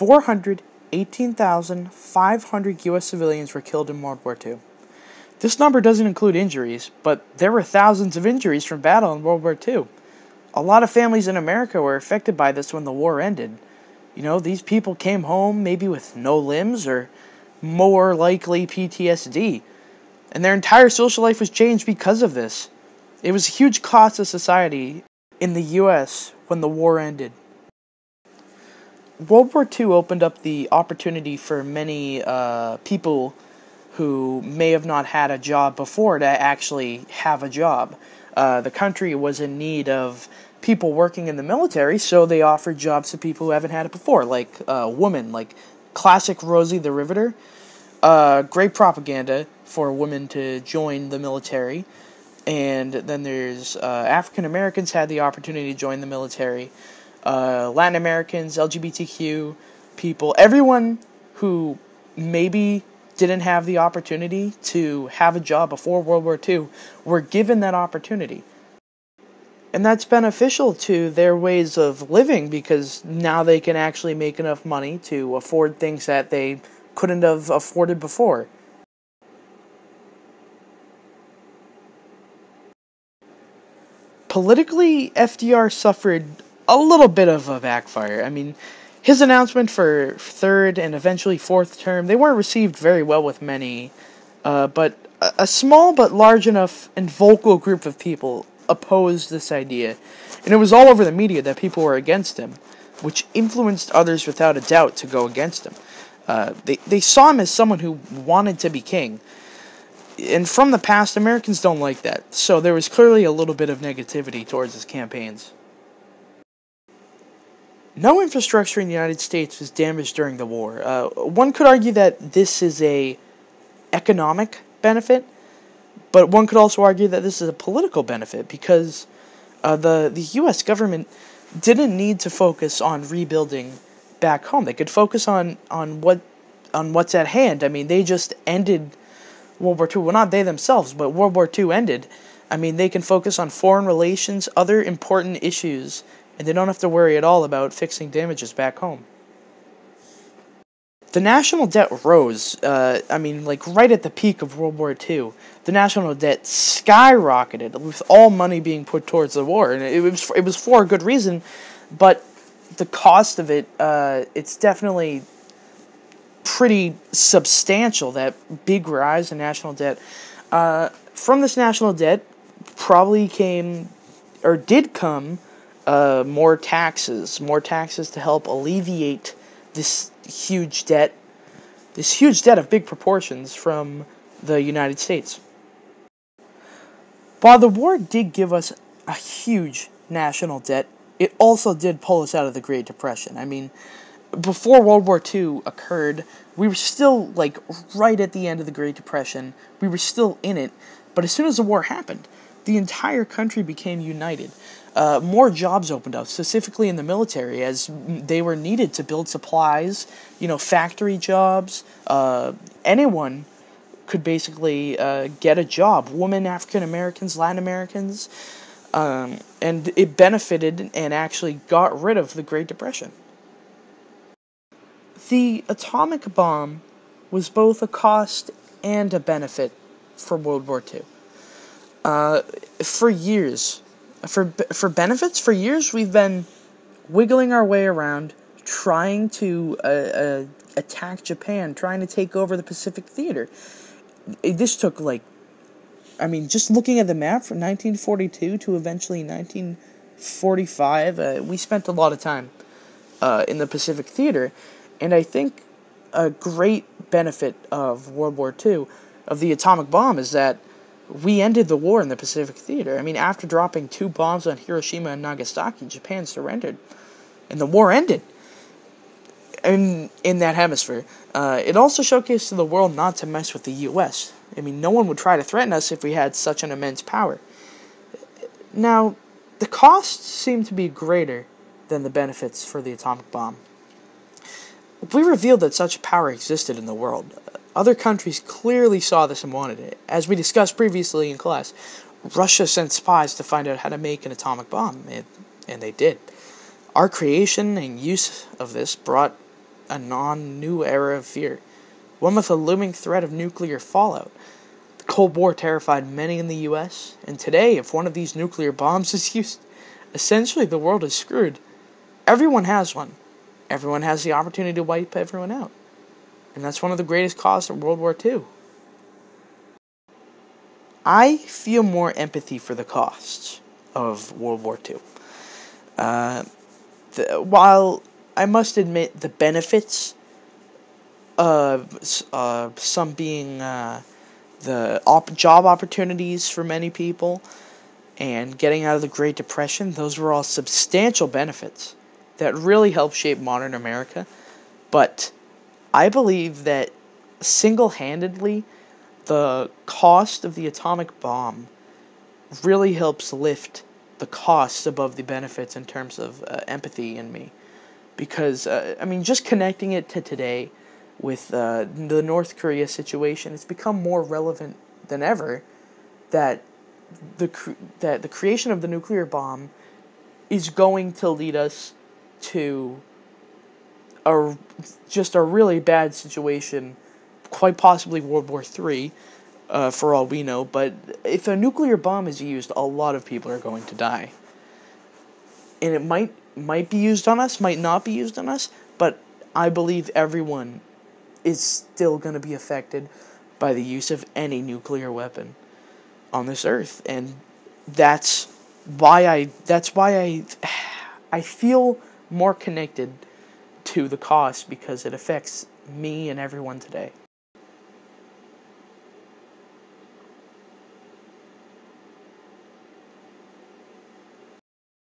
418,500 U.S. civilians were killed in World War II. This number doesn't include injuries, but there were thousands of injuries from battle in World War II. A lot of families in America were affected by this when the war ended. You know, these people came home maybe with no limbs or more likely PTSD, and their entire social life was changed because of this. It was a huge cost to society in the U.S. when the war ended. World War II opened up the opportunity for many people who may have not had a job before to actually have a job. The country was in need of people working in the military, so they offered jobs to people who haven't had it before, like women, like classic Rosie the Riveter. Great propaganda for women to join the military. And then there's African Americans had the opportunity to join the military. Latin Americans, LGBTQ people, everyone who maybe didn't have the opportunity to have a job before World War II were given that opportunity. And that's beneficial to their ways of living because now they can actually make enough money to afford things that they couldn't have afforded before. Politically, FDR suffered a little bit of a backfire. I mean, his announcement for third and eventually fourth term, they weren't received very well with many, but a small but large enough and vocal group of people opposed this idea, and it was all over the media that people were against him, which influenced others without a doubt to go against him. They saw him as someone who wanted to be king. And from the past, Americans don't like that, so there was clearly a little bit of negativity towards his campaigns. No infrastructure in the United States was damaged during the war. One could argue that this is a economic benefit, but one could also argue that this is a political benefit because the U.S. government didn't need to focus on rebuilding back home. They could focus on what's at hand. I mean, they just ended World War II. Well, not they themselves, but World War II ended. I mean, they can focus on foreign relations, other important issues, and they don't have to worry at all about fixing damages back home. The national debt rose. Right at the peak of World War II, the national debt skyrocketed with all money being put towards the war, and it was for a good reason. But the cost of it, it's definitely pretty substantial. That big rise in national debt. From this national debt, probably did come more taxes to help alleviate this huge debt of big proportions from the United States. While the war did give us a huge national debt, it also did pull us out of the Great Depression. I mean, before World War II occurred, we were still, right at the end of the Great Depression. We were still in it, but as soon as the war happened, the entire country became united. More jobs opened up, specifically in the military, as they were needed to build supplies, factory jobs. Anyone could basically get a job. Women, African Americans, Latin Americans. And it benefited and actually got rid of the Great Depression. The atomic bomb was both a cost and a benefit for World War II. For years, for benefits, for years we've been wiggling our way around, trying to attack Japan, trying to take over the Pacific Theater. This took, just looking at the map from 1942 to eventually 1945, we spent a lot of time in the Pacific Theater, and I think a great benefit of World War II, of the atomic bomb, is that we ended the war in the Pacific Theater. I mean, after dropping 2 bombs on Hiroshima and Nagasaki, Japan surrendered, and the war ended in that hemisphere. It also showcased to the world not to mess with the U.S. I mean, no one would try to threaten us if we had such an immense power. Now, the costs seem to be greater than the benefits for the atomic bomb. We revealed that such power existed in the world. Other countries clearly saw this and wanted it. As we discussed previously in class, Russia sent spies to find out how to make an atomic bomb, and they did. Our creation and use of this brought a non-new era of fear, one with a looming threat of nuclear fallout. The Cold War terrified many in the U.S., and today, if one of these nuclear bombs is used, essentially the world is screwed. Everyone has one. Everyone has the opportunity to wipe everyone out. And that's one of the greatest costs of World War II. I feel more empathy for the costs of World War II. While I must admit the benefits of some being the job opportunities for many people and getting out of the Great Depression, those were all substantial benefits that really helped shape modern America. But I believe that single-handedly, the cost of the atomic bomb really helps lift the costs above the benefits in terms of empathy in me. Because, just connecting it to today with the North Korea situation, it's become more relevant than ever that the creation of the nuclear bomb is going to lead us to just a really bad situation, quite possibly World War III, for all we know. But if a nuclear bomb is used, a lot of people are going to die. And it might be used on us, might not be used on us, but I believe everyone is still going to be affected by the use of any nuclear weapon on this earth. And that's why I feel more connected to the cost, because it affects me and everyone today.